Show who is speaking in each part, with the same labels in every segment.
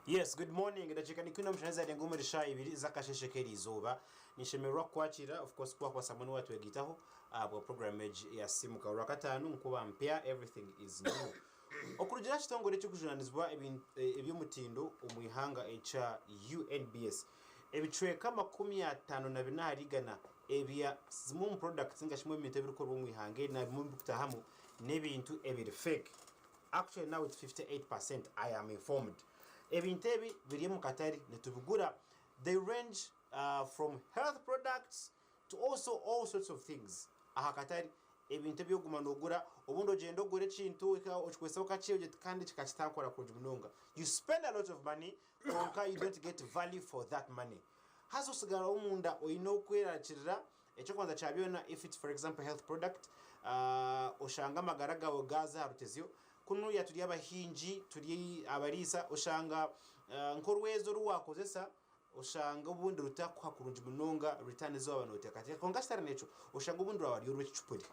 Speaker 1: Yes, good morning. Ndachika nikuna mshaneza ngombe risha ibiri zakasheshe keri izoba. Nishemerwa kwachira of course kwa samuni watu wegitaho abo program ya SISIIMUKA urakatanu nkuba mpya everything is new. Okurujira kitongore cyo kujournalizwa eby'umutindo umwihanga ekya UNBS. Ebicweka 52 harigana ebya zimwe products ngashimwe ibintu ebirukorwa umwihange na bimwe bikutahamu n'ebintu ebiri fake. Actually now it's 58%, I am informed. Ebintu ebi biri mu katare netubigura. They range from health products to also all sorts of things. Aha katare ebintu byoguma nogura obundi ogenda ogure kintu okikwesa okachiyo kandi kikakitakora kunjunonga. You spend a lot of money konka you don't get value for that money. Hazo sigara omunda oyino kwerakirira ekyo kwanza kyabyona if it's for example health product oshanga magaraga ogaza harutezyo kuno yatuli abahinji tuli abarisa oshanga nkorwezo ruwakozesa oshanga ubundi rutakwa kurunji munonga return zo abantu otekati konga stara necho oshanga ubundi rawari urwekicupuri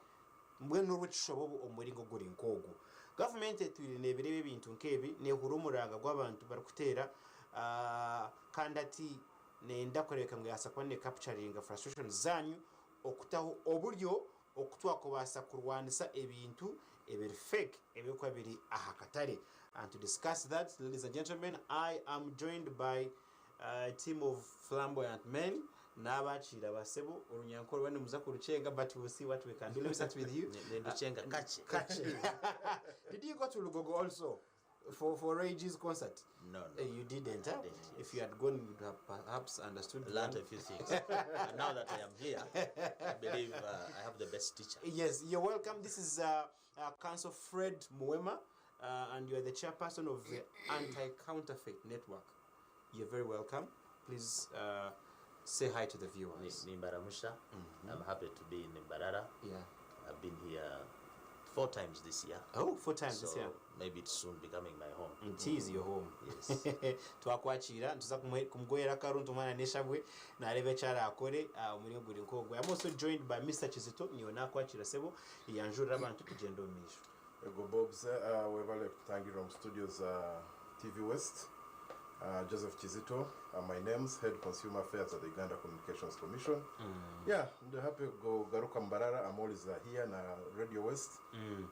Speaker 1: mbwe n'urwekishobo omuringo guri nkogo government etwire nebirebe ibintu nkebi ne hurumuranga gw'abantu barukutera kandati nenda koreka ngo yasakwane capturing frustration zanyu okutaho oburyo okutwakobasa kurwanisa ebintu ebiri fake ebikwa biri aha katare. And to discuss that, ladies and gentlemen, I am joined by a team of flamboyant men n'abachira basebo urunyankoro bane muza kurucenga, but we'll see what we can do. Let me start with you.
Speaker 2: Nducenga kache.
Speaker 1: Did you go to Lugogo also for Rage's concert?
Speaker 2: No.
Speaker 1: You didn't, huh? If you had gone, you would have perhaps understood.
Speaker 2: Learned a few things. And now that I am here, I believe I have the best teacher.
Speaker 1: Yes, you're welcome. This is Counsel Fred Muwema, and you are the chairperson of the Anti-Counterfeit Network. You're very welcome. Please say hi to the viewers.
Speaker 2: Nimbaramusha. I'm happy to be in Nimbarara.
Speaker 1: Yeah.
Speaker 2: I've been here 4 times this year.
Speaker 1: Oh, 4 times this year.
Speaker 2: Maybe it's soon becoming my home.
Speaker 1: It is your home.
Speaker 2: Yes.
Speaker 1: Twakwachira ntuza kumgoyera karuntu mana neshabwe na arebe cyara akore umuringo guri nkogwe. I'm also joined by Mr. Kizito Joseph sebo yanjura abantu kugenda omisho.
Speaker 3: Ego Bobs webale kutangira mu studios TV West. Joseph Kizito, my name's Head Consumer Affairs at the Uganda Communications Commission. Yeah, I'm happy go garuka Mbarara. I'm always here na Radio West.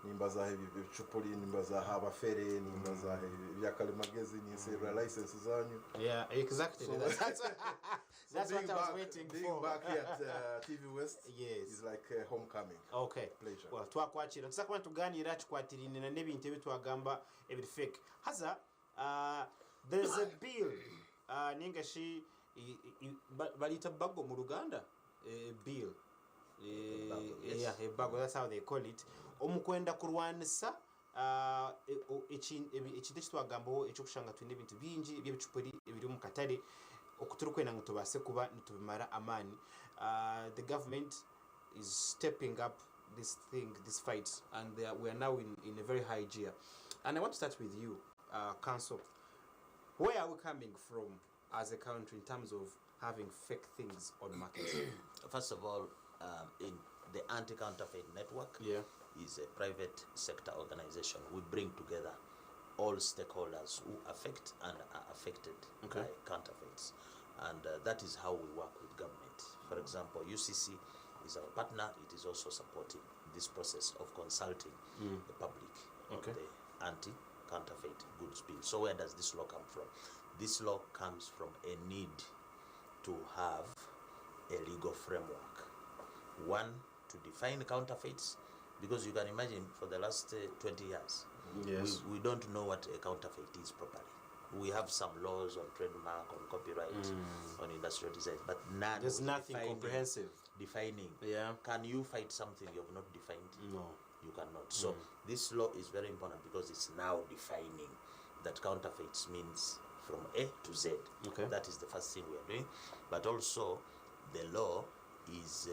Speaker 3: Nimbaza hivi chupoli, nimbaza haba fere, nimbaza yakale magazine, several licenses zanyu.
Speaker 1: Yeah, exactly.
Speaker 3: So
Speaker 1: that's
Speaker 3: so
Speaker 1: what I was waiting
Speaker 3: being
Speaker 1: for.
Speaker 3: Back here at TV West,
Speaker 1: yes,
Speaker 3: is like homecoming.
Speaker 1: Okay,
Speaker 3: pleasure.
Speaker 1: Well, twakwachira tusakuba tuganira tukwatirine na nebintu ebitwagamba ebiri fake. Haza there's a bill ningashi balita bago mu Luganda bill yeah, bago, that's how they call it, omukwenda kurwanisa ekintu kitwagambaho ekyo kushanga twine ebintu bingi eby'ebicupuri ebiri mu katare okuturukwena ngo tubase kuba nitubimara amani. The government is stepping up this fight, and we are now in a very high gear. And I want to start with you, Counsel. Where are we coming from as a country in terms of having fake things on market?
Speaker 2: First of all, in the Anti-Counterfeit Network, is a private sector organization. We bring together all stakeholders who affect and are affected by counterfeits. And that is how we work with government. For example, UCC is our partner. It is also supporting this process of consulting the public on the anti-counterfeit goods bill. So where does this law come from? This law comes from a need to have a legal framework. One, to define counterfeits, because you can imagine for the last 20 years, we don't know what a counterfeit is properly. We have some laws on trademark, on copyright, on industrial design, but none.
Speaker 1: There's nothing comprehensive.
Speaker 2: Defining.
Speaker 1: Yeah.
Speaker 2: Can you fight something you have not defined?
Speaker 1: No.
Speaker 2: You cannot. So this law is very important because it's now defining that counterfeits means from A to Z. That is the first thing we are doing. But also the law is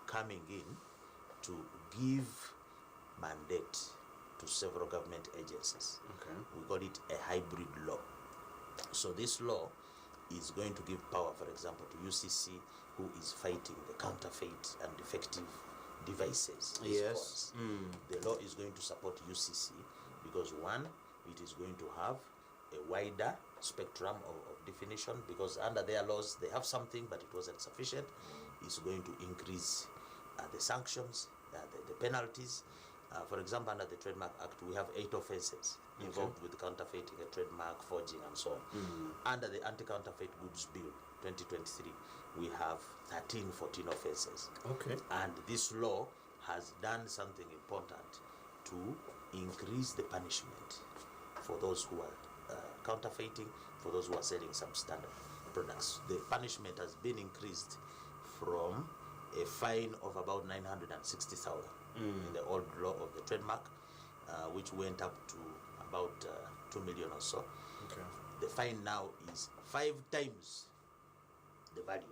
Speaker 2: coming in to give mandate to several government agencies. We call it a hybrid law. So this law is going to give power, for example, to UCC, who is fighting the counterfeit and defective devices.
Speaker 1: Yes.
Speaker 2: The law is going to support UCC because one, it is going to have a wider spectrum of definition, because under their laws they have something but it wasn't sufficient. It's going to increase the sanctions, the penalties. For example, under the Trademark Act, we have 8 offenses involved with counterfeiting a trademark, forging, and so on. Under the Anti-Counterfeit Goods Bill 2023, we have 14 offenses.
Speaker 1: Okay.
Speaker 2: And this law has done something important to increase the punishment for those who are counterfeiting, for those who are selling substandard products. The punishment has been increased from a fine of about 960,000 in the old law of the trademark, which went up to about 2 million or so.
Speaker 1: Okay.
Speaker 2: The fine now is 5 times the value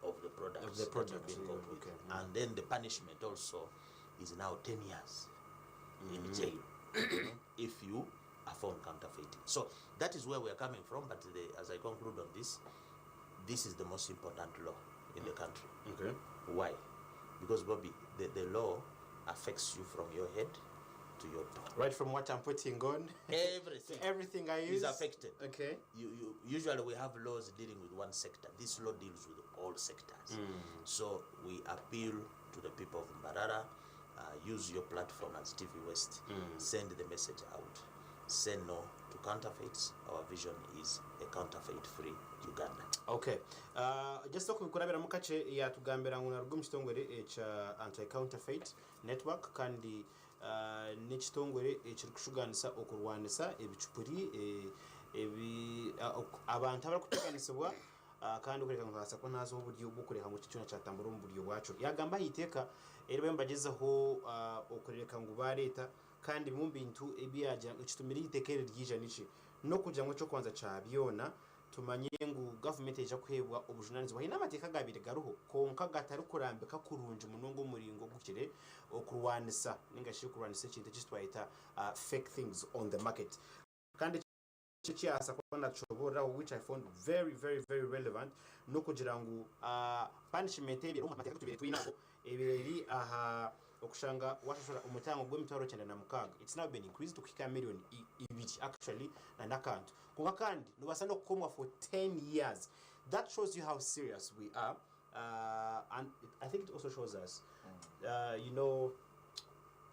Speaker 2: of the products that have been caught with. And then the punishment also is now 10 years in jail if you are found counterfeiting. So that is where we are coming from, but as I conclude on this is the most important law in the country.
Speaker 1: Okay.
Speaker 2: Why? Because, Bobby, the law affects you from your head to your toe.
Speaker 1: Right from what I'm putting on, everything I use
Speaker 2: is affected.
Speaker 1: Okay.
Speaker 2: You usually we have laws dealing with one sector. This law deals with all sectors. So we appeal to the people of Mbarara. Use your platform as TV West. Send the message out. Say no to counterfeits. Our vision is a counterfeit-free Uganda.
Speaker 1: Okay. Just talking kurabira mukache ya tugambira ngo narugo mchitongwere echa anti-counterfeit network kandi n'ekitongore ekiri kushuganisa okurwanisa ebicupuri abantu abakuteganisibwa kandi okureka ngo hasa ko nazo uburyo bwo kureka ngo kicyuna cyatambura mu buryo bwacu yagamba hiteka eribe mbagezeho okureka ngo ba leta kandi mu bintu ebiyaja ekitumira itekere ryija nici no kujya ngo cyo kwanza cyabyona tumanye ngo government eja kwebwa ubujunanizi wahina amateka gabire garuho konka gatari kurambika kurunje munongo muringo gukire okurwanisa ningashi kurwanisa kintu cyitwaita fake things on the market kandi cyasa kona chobora which I found very very very relevant no kugira ngo punishment eri amateka tubire twinako ebireri aha okushanga washashora umutango gw'emitwaro 9 it's now been increased to kika million ibiri actually na nakantu kunga kandi nubasa no kukomwa for 10 years. That shows you how serious we are, and I think it also shows us you know,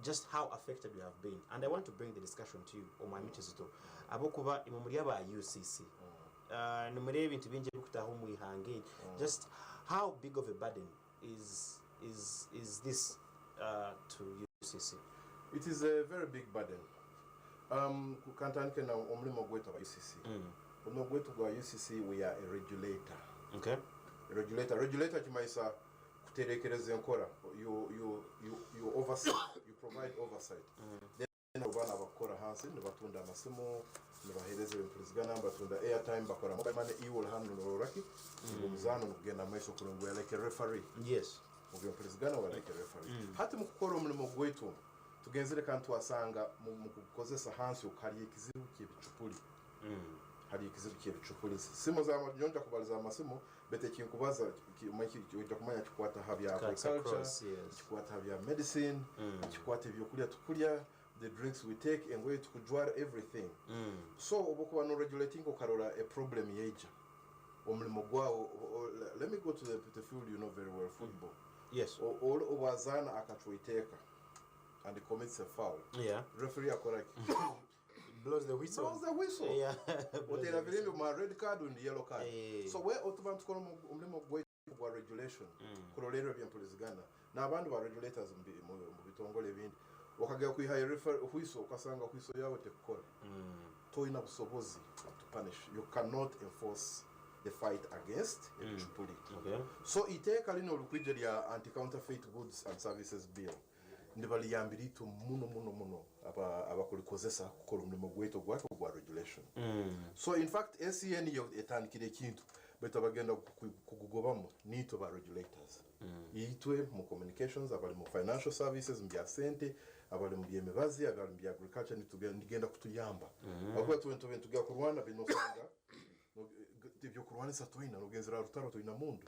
Speaker 1: just how affected we have been. And I want to bring the discussion to you on my Kizito abokuba imumuri aba UCC numure ibintu binje bikutaho mu ihange. Just how big of a burden is this to UCC?
Speaker 3: It is a very big burden. Kukantanke na omulimo gwetu wa UCC. Omulimo gwetu wa UCC, we are a regulator.
Speaker 1: Okay.
Speaker 3: Regulator kimaisa kuterekereza nkora. You oversee, you provide oversight. Then abana bakora hansi nibatunda amasimu nibahereze impulizigana batunda airtime bakora mobile money iwo handle oraki. Umuzano kugenda maiso kulungu like a referee.
Speaker 1: Yes.
Speaker 3: Impulizigana wa like a referee. Hati mukukora omulimo gwetu tugenzere kantu wasanga mu kukozesa hansi ukariye kizibu cy'ibicupuri hari ikizibu cy'ibicupuri simo za nyonja kubaliza amasimu bete kinkubaza ujya kumanya kikwata habya agriculture kikwata habya medicine kikwata ibyo kurya tukurya the drinks we take and way to kujwara everything so obukuba no regulating ukarora a problem yeja omulimo gwawo. Let me go to the field you know very well, football.
Speaker 1: Yes.
Speaker 3: All obazana akatwiteka and he commits a foul.
Speaker 1: Yeah.
Speaker 3: Referee correct.
Speaker 1: Blows the whistle. Yeah.
Speaker 3: But they have my red card and yellow card. So where automatic umlimo gwe kwa regulation. Kurolero bya polizigana. Na abandu ba regulators mu bitongole bindi. Wakagya kuiha referee whistle ukasanga whistle yawe tekukora. Toina busobozi to punish. You cannot enforce the fight against Chupuli.
Speaker 1: Okay.
Speaker 3: So iteka lino lukwije lya Anti-Counterfeit Goods and Services Bill. Ndibali yambiri to muno abakulikozesa kukora umulimo gweto gwako gwa regulation. So in fact SCN yo etanikire kintu beto bagenda kugugobamo nito ba regulators. Yitwe mu communications abali mu financial services mbya sente abali mu byemibazi abali mu agriculture nitugenda kutuyamba. Bakwa tuga ku Rwanda binosanga ibyo kurwanisa toina nugenzera rutaro toina mundu.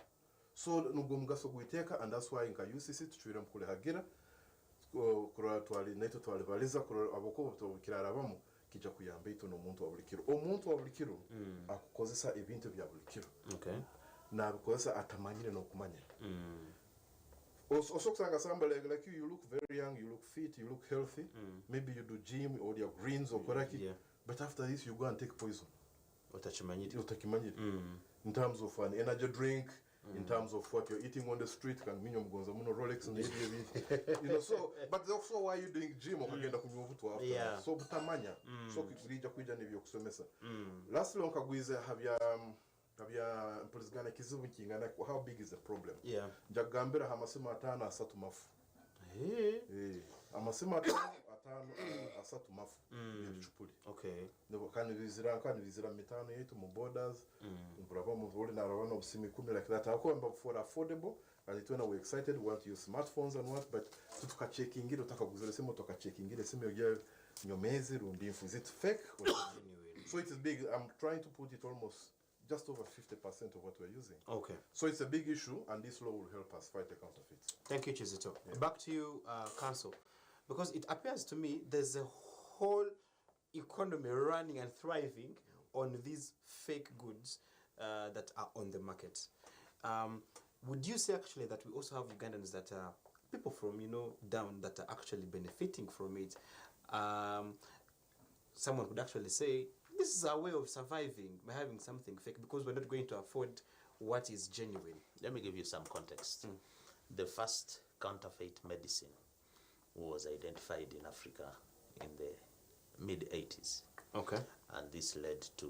Speaker 3: So nubwo mugaso gwiteka and that's why nka UCC tuchwira mukule hagera kura twali neto twali baliza kura aboko to kirarabamo kijja kuyamba itono omuntu wa buli kiro. Omuntu wa buli kiro akukozesa ebintu bya buli kiro.
Speaker 1: Okay.
Speaker 3: N'abikozesa atamanyire n'okumanya. Also, somebody like you look very young, you look fit, you look healthy. Maybe you do gym or your greens or koraki.
Speaker 1: Yeah.
Speaker 3: But after this, you go and take poison.
Speaker 1: Otakimanyire.
Speaker 3: In terms of an energy drink, in terms of what you're eating on the street, can mean Rolex and you know. So, but also why you doing gym or kagenda kunywa to after.
Speaker 1: Yeah.
Speaker 3: So butamanya. So kikuja kuja nibyo kusomesa. Lastly, on kagwize have ya mpulizigana kizibu kingana. How big is the problem?
Speaker 1: Yeah.
Speaker 3: Jagambira hamasema atano asatu mafu. Amasema atano asatu mafu.
Speaker 1: Okay.
Speaker 3: Nebo kandi bizira mitano yetu mu borders. Mbrava mu vole na ravano busimi 10 like that. Akomba for affordable. And it when we excited, we want to use smartphones and what, but tutuka checking it, utakaguzele semo toka checking it, semo yogia nyomezi rundi info. Is it fake or genuine? So it is big. I'm trying to put it almost just over 50% of what we're using. Okay. So it's a big issue, and this law will help us fight the counterfeits.
Speaker 1: Thank you, Kizito. Yeah. Back to you, Counsel, because it appears to me there's a whole economy running and thriving on these fake goods that are on the market. Would you say actually that we also have Ugandans that are people from down that are actually benefiting from it? Someone could actually say this is our way of surviving by having something fake because we're not going to afford what is genuine.
Speaker 2: Let me give you some context. The first counterfeit medicine was identified in Africa in the mid-80s. Okay. And this led to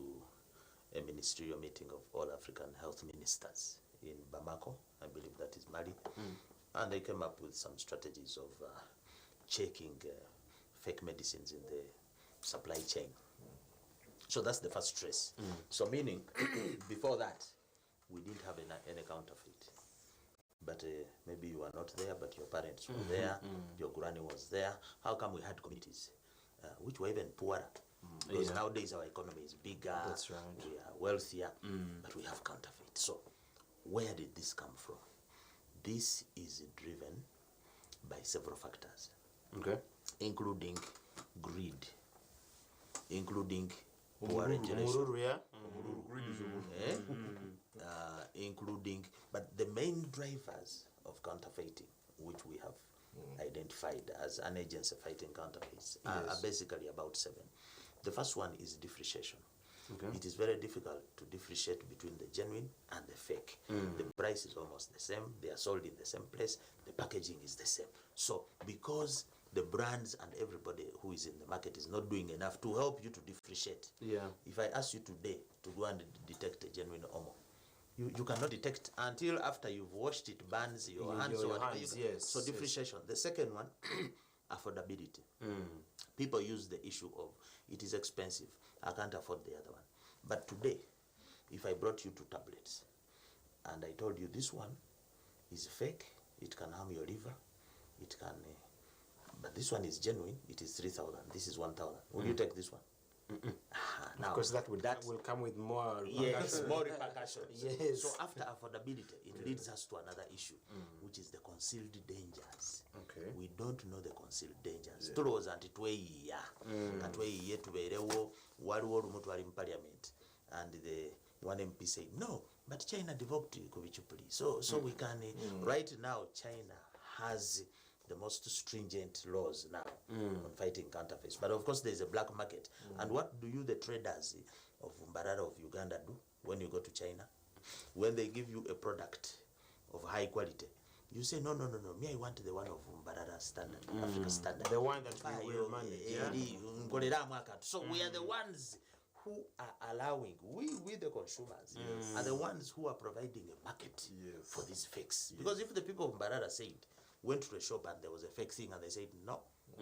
Speaker 2: a ministerial meeting of all African health ministers in Bamako, I believe that is Mali. And they came up with some strategies of checking fake medicines in the supply chain. So that's the first trace. So meaning, before that, we didn't have any counterfeit. But maybe you were not there, but your parents were there, your granny was there. How come we had communities which were even poorer? Because nowadays our economy is bigger, that's right. We are wealthier, but we have counterfeit. So where did this come from? This is driven by several factors, including greed, including poor generation, including, but the main drivers of counterfeiting, which we have identified as an agency fighting counterfeits, are basically about 7. The first one is differentiation. It is very difficult to differentiate between the genuine and the fake. The price is almost the same. They are sold in the same place. The packaging is the same. So because the brands and everybody who is in the market is not doing enough to help you to differentiate. If I ask you today to go and detect a genuine Omo, you cannot detect until after you've washed it, burns your hands. So differentiation. The second one, affordability. People use the issue of it is expensive, I can't afford the other one. But today, if I brought you 2 tablets and I told you this one is fake, it can harm your liver, it can, but this one is genuine, it is 3,000, this is 1,000. Will you take this one?
Speaker 1: Now, of course, that will come with more
Speaker 2: repercussions. More repercussions. So after affordability, it leads us to another issue, which is the concealed dangers. We don't know the concealed dangers. Tuloza antitweyiya. Katweyiye tuberewo waliwo olumuntu ali mu parliament and the one MP said no, but China developed kubichupuli. So we can right now China has the most stringent laws now on fighting counterfeits. But of course there's a black market. And what do you, the traders of Mbarara of Uganda, do when you go to China? When they give you a product of high quality, you say, no, me I want the one of Mbarara standard, Africa standard.
Speaker 1: The one that we will manage.
Speaker 2: So we are the ones who are allowing, we the consumers, are the ones who are providing a market for these fakes. Because if the people of Mbarara said, went to the shop and there was a fake thing and they said, no,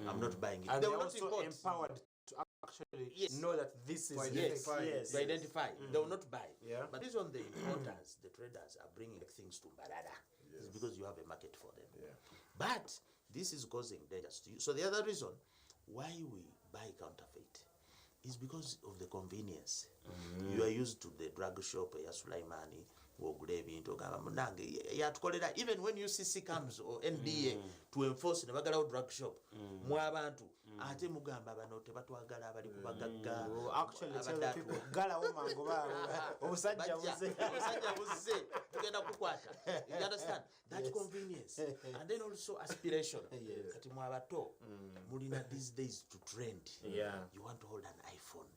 Speaker 2: I'm not buying it.
Speaker 1: And they were also empowered to actually know that this is
Speaker 2: to identify. They will not buy. But this on the importers, the traders are bringing things to Mbarara. It's because you have a market for them. But this is causing dangers to you. So the other reason why we buy counterfeit is because of the convenience. You are used to the drug shop, Sulaimani, even when UCC comes or NDA to enforce the drug shop, ate mugamba bano tebatwagala abali kubagagga
Speaker 1: actually tell the people galawo mango bawo obusajja
Speaker 2: buzze tugenda kukwata. You understand that convenience and then also aspiration. Kati mu abato mulina these days to trend. You want to hold an iPhone.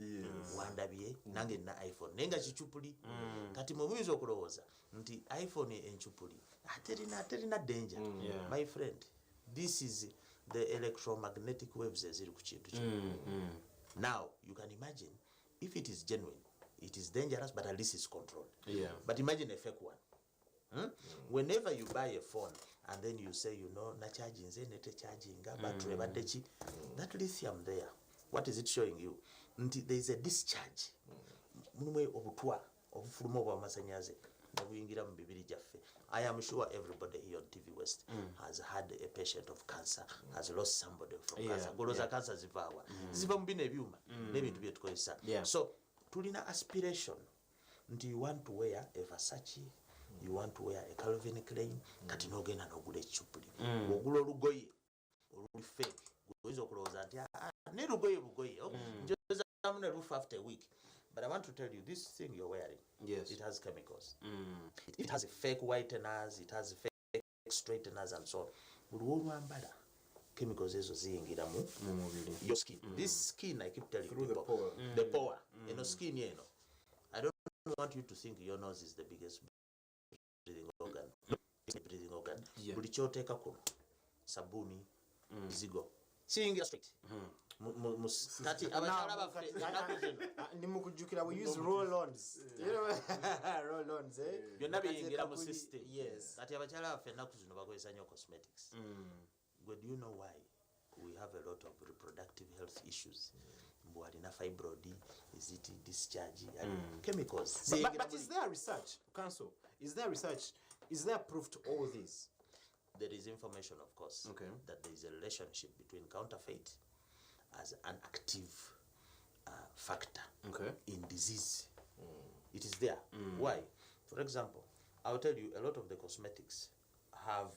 Speaker 2: Wandabye nange na iPhone nenga kichupuli. Kati mu muyinza okulowooza nti iPhone enchupuli aterina danger. My friend, this is the electromagnetic waves eziri ku kintu kino. Now you can imagine if it is genuine, it is dangerous, but at least it's controlled. But imagine a fake one. Whenever you buy a phone and then you say, na charging, battery, that lithium there, what is it showing you? There is a discharge. I am sure everybody here on TV West has had a patient of cancer, has lost somebody from cancer. Goloza cancer zivawa. Ziva mbine byuma. Nebintu byetukozesa. So, tulina aspiration. Nti you want to wear a Versace, you want to wear a Calvin Klein, kati nogenda n'ogula echupuli. Ogula olugoye, oluli fake. Goyinza okulowooza nti ne lugoye bugoye. Njoza amuna roof after a week. But I want to tell you, this thing you're wearing, it has chemicals. It has a fake whiteners, it has fake straighteners and so on. Chemicals ezo ziyingira mu your skin. This skin, I keep telling
Speaker 3: through
Speaker 2: people, the pore. Skin, I don't want you to think your nose is the biggest breathing organ. It's a breathing organ. Buli kyoteka kuno sabuni zigo. Siyingira straight. Kati abashala baffe
Speaker 1: nimukujukira we use roll-ons. Roll-ons,
Speaker 2: byonna biyingira mu system. Kati abashala baffe ennaku zino bakozesa nnyo cosmetics. But do you know why we have a lot of reproductive health issues? Alina fibroid, is it discharge, chemicals.
Speaker 1: But is there research, Counsel? Is there research? Is there proof to all this?
Speaker 2: There is information, of course, that there is a relationship between counterfeit as an active factor in disease. It is there. Why? For example, I'll tell you, a lot of the cosmetics have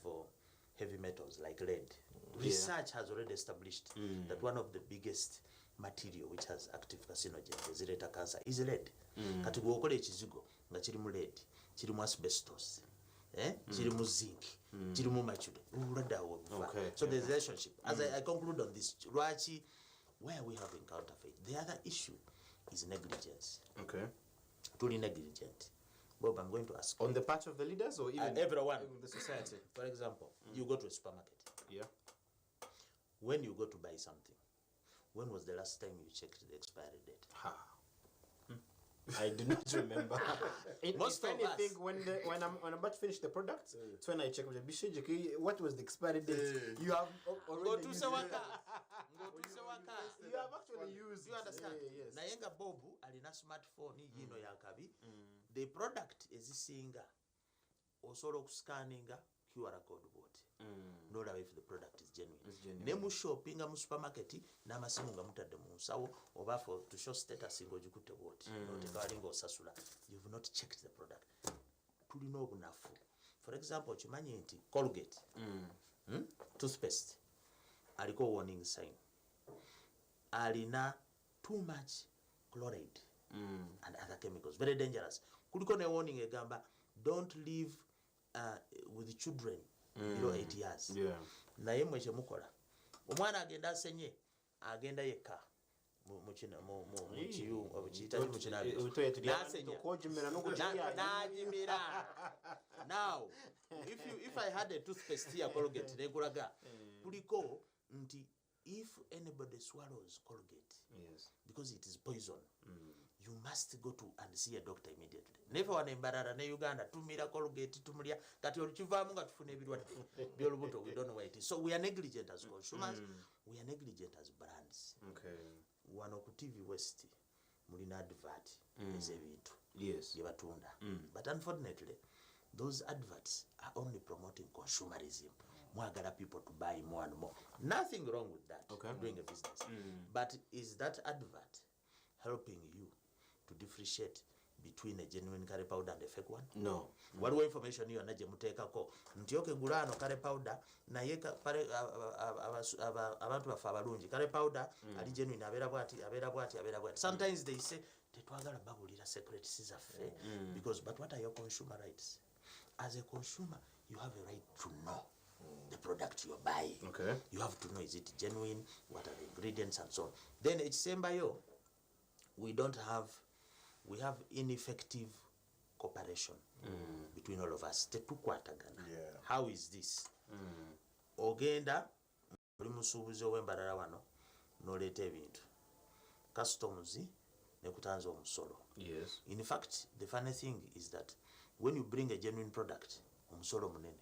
Speaker 2: heavy metals like lead. Research has already established that one of the biggest material which has active carcinogens, zireta cancer, is lead. Kati gwokola ekizigo nga kirimu lead, kirimu asbestos, kirimu zinc, kirimu mercury. So there's a relationship. As I conclude on this, Ruachi, where we have counterfeit, the other issue is negligence. Truly negligent. Bob, I'm going to ask
Speaker 1: on the part of the leaders or even
Speaker 2: everyone
Speaker 1: in the society.
Speaker 2: For example, you go to a supermarket. When you go to buy something, when was the last time you checked the expiry date?
Speaker 1: I do not remember.
Speaker 2: Most
Speaker 1: if
Speaker 2: of
Speaker 1: anything,
Speaker 2: us.
Speaker 1: when I'm about to finish the product, it's when I check what was the expiry date. You have already used it. You have actually used.
Speaker 2: You understand? Nayenga Bobu alina smartphone yino yakabi. The product is singa osobola okuscanninga QR code bot. Nolaba if the product is genuine. Nemu shoppinga mu supermarket n'amasimu nga mutadde mu nsawo oba for to show status ng'ogikutte bot. Notekalinga osasula. You've not checked the product. Tulina obunafu. For example, kimanyi nti Colgate, toothpaste, aliko warning sign. Alina too much chloride and other chemicals, very dangerous. Kuliko ne warning egamba, don't live with children below 8 years. Naye mwe kyemukola omwana agenda asenye agenda yekka now if I had a toothpaste here Colgate negulaga kuliko nti if anybody swallows Colgate because it is poison, you must go to and see a doctor immediately. Never one embarara ne Uganda tumira Colgate tumulya kati olukivamu nga tufuna ebirwadde byolubuto. We don't know what it is. So we are negligent as consumers. We are negligent as brands. Wano ku TV West mulina advert ez'ebintu bye batunda. But unfortunately those adverts are only promoting consumerism. Mwagala people to buy more and more. Nothing wrong with that, doing a business. But is that advert helping you to differentiate between a genuine curry powder and a fake one?
Speaker 1: No.
Speaker 2: What information you anaje mutekako nti okay gulano curry powder naye pare abantu bafa abalungi curry powder ali genuine abera bwati. Sometimes they say tetwagala babulira secrets zaffe because but what are your consumer rights? As a consumer you have a right to know the product you're buying.
Speaker 1: Okay.
Speaker 2: You have to know, is it genuine, what are the ingredients and so on. Then HCMBio, we have ineffective cooperation between all of us.
Speaker 3: Yeah.
Speaker 2: How is this? Ogenda oli musuubuzi ow'embalala wano n'oleeta ebintu customs nekutanza omusolo.
Speaker 1: Yes.
Speaker 2: In fact, the funny thing is that when you bring a genuine product omusolo munene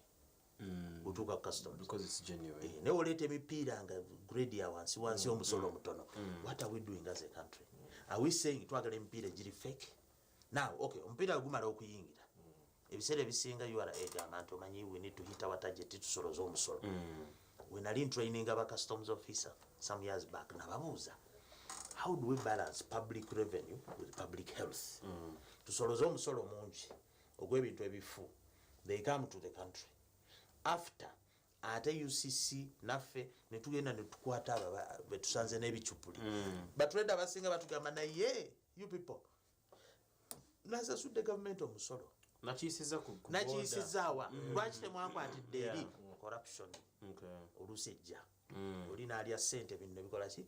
Speaker 2: utuka customs
Speaker 1: because it's genuine.
Speaker 2: Ne oleta emipiira nga grade ya wansi omusolo mutono. What are we doing as a country? Are we saying twagala emipiira giri fake? Now, okay, omupiira gumala okuyingira. Ebiseera ebisinga URA egamba nti omanyi we need to hit our target tusoloza omusolo. When I did training aba customs officer some years back nababuuza, how do we balance public revenue with public health? Tusoloza omusolo mungi ogw'ebintu ebifu. They come to the country. After ate UCC naffe netugenda netukwata aba betusanze n'ebichupuli. But read abasinga batugamba naye you people nasasudde government omusolo. Nakiyisizaawa lwaki temwakwatidde eri corruption. Oluusi ejja oli n'alya ssente bino nebikola ki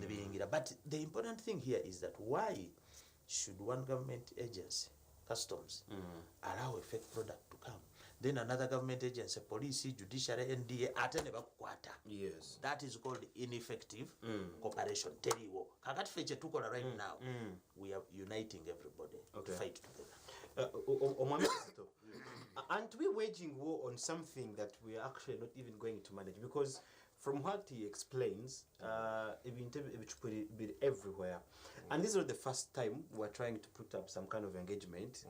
Speaker 2: nebiyingira. But the important thing here is that why should one government agency, customs, allow a fake product to come? Then another government agency, police, judiciary, NDA, ate ne bakukwata.
Speaker 1: Yes.
Speaker 2: That is called ineffective cooperation. Tell you what, kakati feche tukola right now. We are uniting everybody to fight together.
Speaker 1: Aren't we waging war on something that we are actually not even going to manage? Because from what he explains, ebintu biri everywhere. And this is not the first time we're trying to put up some kind of engagement.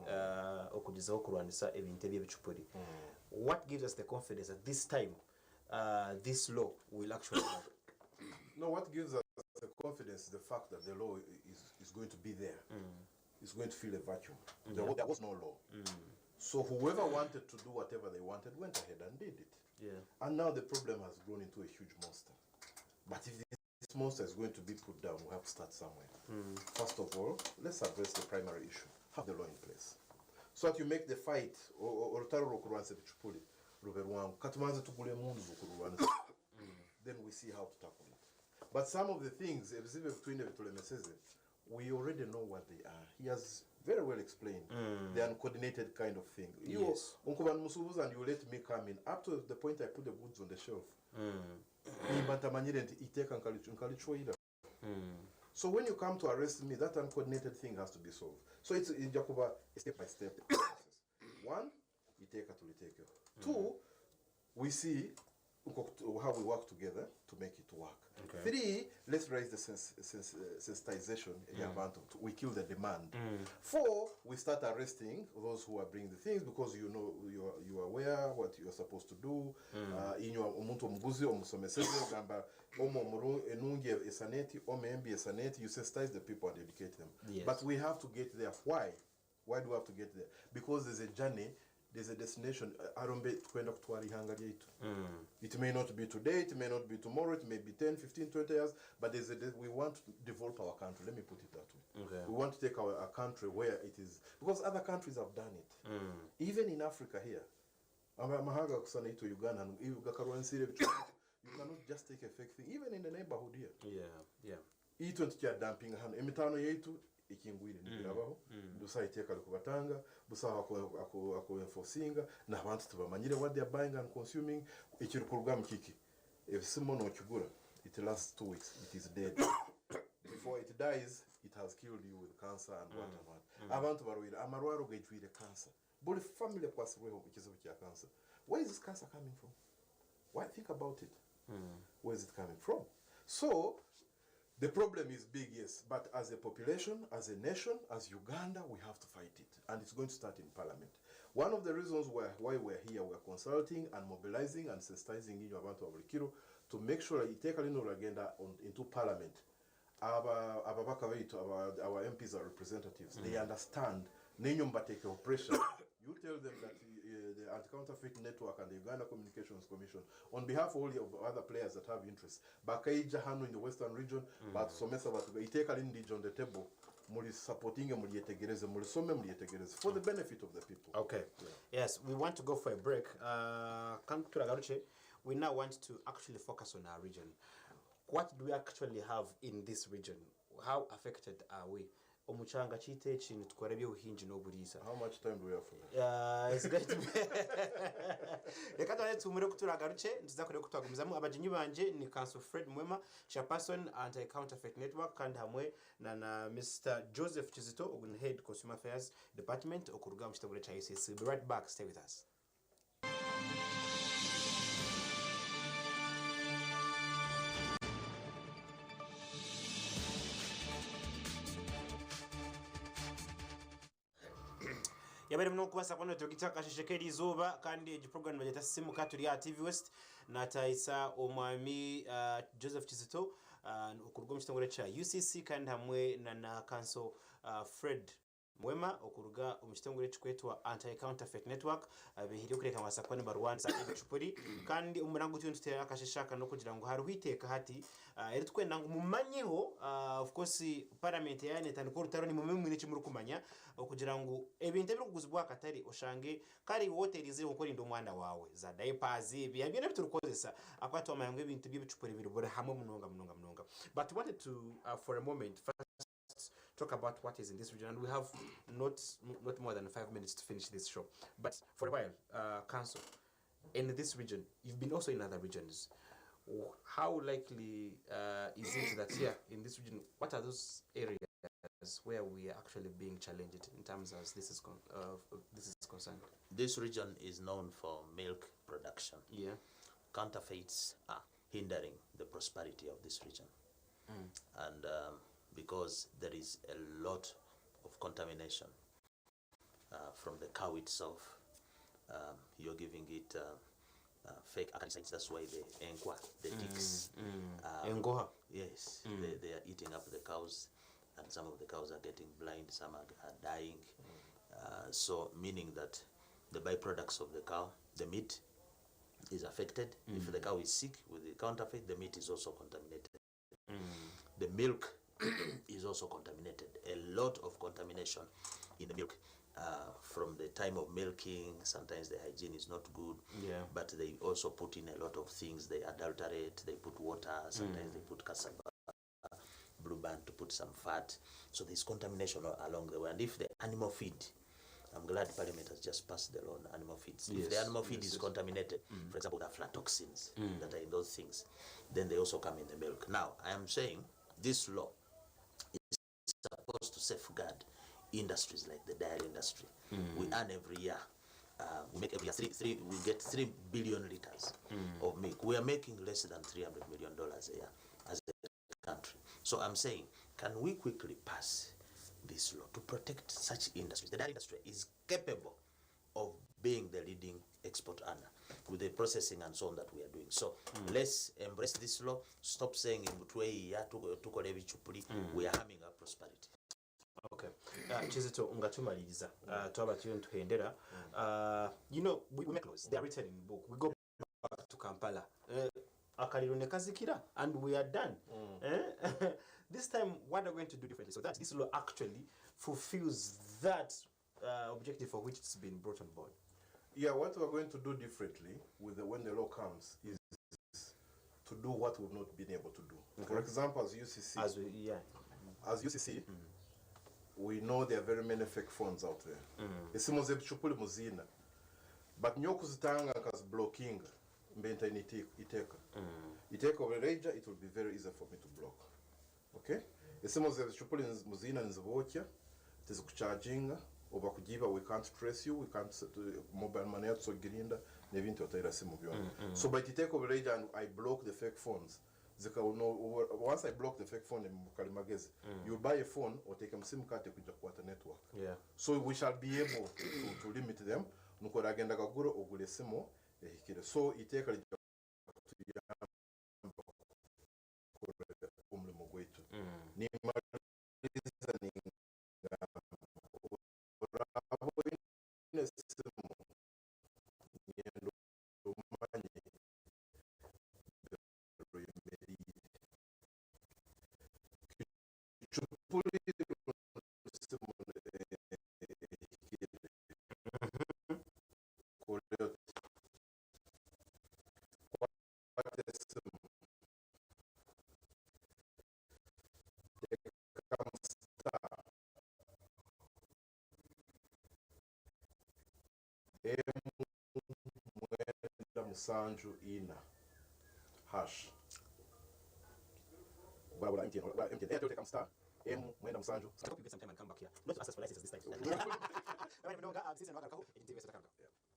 Speaker 1: What gives us the confidence that this time this law will actually work?
Speaker 3: No, what gives us the confidence is the fact that the law is going to be there. It's going to fill a vacuum. There was no law. So whoever wanted to do whatever they wanted went ahead and did it.
Speaker 1: Yeah.
Speaker 3: And now the problem has grown into a huge monster. But if this monster is going to be put down, we have to start somewhere. First of all, let's address the primary issue. Have the law in place. So that you make the fight, then we see how to tackle it. But some of the things, we already know what they are. He has very well explained the uncoordinated kind of thing.
Speaker 1: Yes.
Speaker 3: And you let me come in. Up to the point I put the goods on the shelf. So when you come to arrest me, that uncoordinated thing has to be solved. So it's in Jacoba a step-by-step process. One, you take it. Two, we see how we work together to make it work. Three, let's raise the sensitization. We kill the demand. Four, we start arresting those who are bringing the things because you know you are aware what you are supposed to do. In your you sensitize the people and educate them.
Speaker 1: Yes.
Speaker 3: But we have to get there. Why? Why do we have to get there? Because there's a journey. There's a destination. It may not be today, it may not be tomorrow, it may be 10, 15, 20 years, but we want to develop our country. Let me put it that way. We want to take our country where it is, because other countries have done it. Even in Africa here, you cannot just take a fake thing, even in the neighborhood here. Dumping ikingwire nibirabaho dusa iteka likubatanga busa ako enforcinga na abantu tubamanyire what they are buying and consuming ikiri kuruga mukiki if someone okigura it lasts 2 weeks it is dead before it dies it has killed you with cancer and what abantu barwira amarwaro gejwire cancer buli family kwasibweho ikizibu kya cancer. Where is this cancer coming from? Why think about it? Where is it coming from? So the problem is big, yes, but as a population, as a nation, as Uganda, we have to fight it. And it's going to start in Parliament. One of the reasons why we're here, we're consulting and mobilizing and sensitizing in Abantu Abrikiro to make sure that you take a little agenda into Parliament. Our MPs are representatives. They understand nenyumba take pressure. You tell them that the Anti-Counterfeit Network and the Uganda Communications Commission, on behalf of all the other players that have interest, Bakaija Hanu in the Western region, but Somesa Iteka Lindi on the table, Muli supporting and Mulietegereze, Mulisome Mulietegereze, for the benefit of the people.
Speaker 1: Okay. Yeah. Yes, we want to go for a break. We now want to actually focus on our region. What do we actually have in this region? How affected are we? Omuchanga chite chini tukwarabye uhinji n'oburiisa.
Speaker 3: How much time do we have for that?
Speaker 1: It's going to be reka twane tumure kuturagaruke ntizakoreye kutwagumizamu abajinyi banje ni Counsel Fred Muwema, Chairperson Anti-Counterfeit Network, kandi hamwe na Mr. Joseph Kizito, Head Consumer Affairs Department, okuruga mu kitongole kya UCC. We'll be right back. Stay with us. Yabere mno kubasa kono tugitaka sheshekeri izuba kandi program bageta SISIIMUKA turi ya TV West na taisa omwami Joseph Kizito okuruga mu kitongole kya UCC kandi hamwe na Counsel Fred Muwema okuruga mu kitongole kikwetwa Anti-Counterfeit Network behiri kureka masakwa ne barwanza ibicupuri kandi umurango tutera akasheshaka no kugira ngo haruhiteka hati eri twenda ngo mumanyeho of course parliament yani taniko rutaro ni mumwe n'ikimuru kumanya kugira ngo ebintu biri kuguzibwa katare oshange kari hoteli ziri gukora ndo mwana wawe za diapers ibi yabyo nebiturukozesa akwatwa amayangwe ibintu by'ibicupuri biribura hamwe munonga. But we wanted to for a moment first talk about what is in this region, and we have not more than 5 minutes to finish this show. But for a while, Counsel, in this region, you've been also in other regions. How likely is it that here in this region, what are those areas where we are actually being challenged in terms of this is concerned?
Speaker 2: This region is known for milk production.
Speaker 1: Yeah.
Speaker 2: Counterfeits are hindering the prosperity of this region. And because there is a lot of contamination from the cow itself, you're giving it fake acaricides. That's why the enkwa, the ticks, yes, they are eating up the cows, and some of the cows are getting blind, some are dying. So meaning that the byproducts of the cow, the meat, is affected. If the cow is sick with the counterfeit, the meat is also contaminated. The milk is also contaminated. A lot of contamination in the milk from the time of milking. Sometimes the hygiene is not good, but they also put in a lot of things. They adulterate, they put water, sometimes they put cassava, blue band to put some fat. So there's contamination along the way. And if the animal feed, I'm glad Parliament has just passed the law on animal feeds. If the animal feed is contaminated, for example, the aflatoxins that are in those things, then they also come in the milk. Now, I am saying this law is supposed to safeguard industries like the dairy industry. We earn every year. We make every year we get 3 billion liters of milk. We are making less than $300 million a year as a country. So I'm saying, can we quickly pass this law to protect such industries? The dairy industry is capable of being the leading export earner with the processing and so on that we are doing. So let's embrace this law. Stop saying we are harming our prosperity.
Speaker 1: Okay. Kizito ungatumaliriza twaba tuhendera. You know, we make laws. They are written in book. We go back to Kampala. Akaliro nekazikira, and we are done. This time, what are we going to do differently so that this law actually fulfills that objective for which it's been brought on board?
Speaker 3: Yeah, what we're going to do differently with when the law comes is to do what we've not been able to do. For example, as UCC, as UCC, we know there are very many fake phones out there. Esimoze bichupuli muzina, but nyokuzitanga kas blocking mbenta iteka. Iteka overrager, it will be very easy for me to block. Okay? Esimoze bichupuli muzina nzibocha, tizikucharginga. Oba kujiba, we can't trace you, we can't mobile money so girinda nebintu otayira simu byona. So by take over range and I block the fake phones. Once I block the fake phone in Kalimagezi, you buy a phone or take a SIM card kuja kwata network. So we shall be able to limit them. Nuko ragenda kaguro ogule simu ehikire. So iteka umulimo gwetu. Ni Musanju ina hash bora MTN Airtel take star mwenda Musanju.
Speaker 1: Stop you get some time and come back here. Not to ask us for licenses this time. Right, we don't got this is not going to go.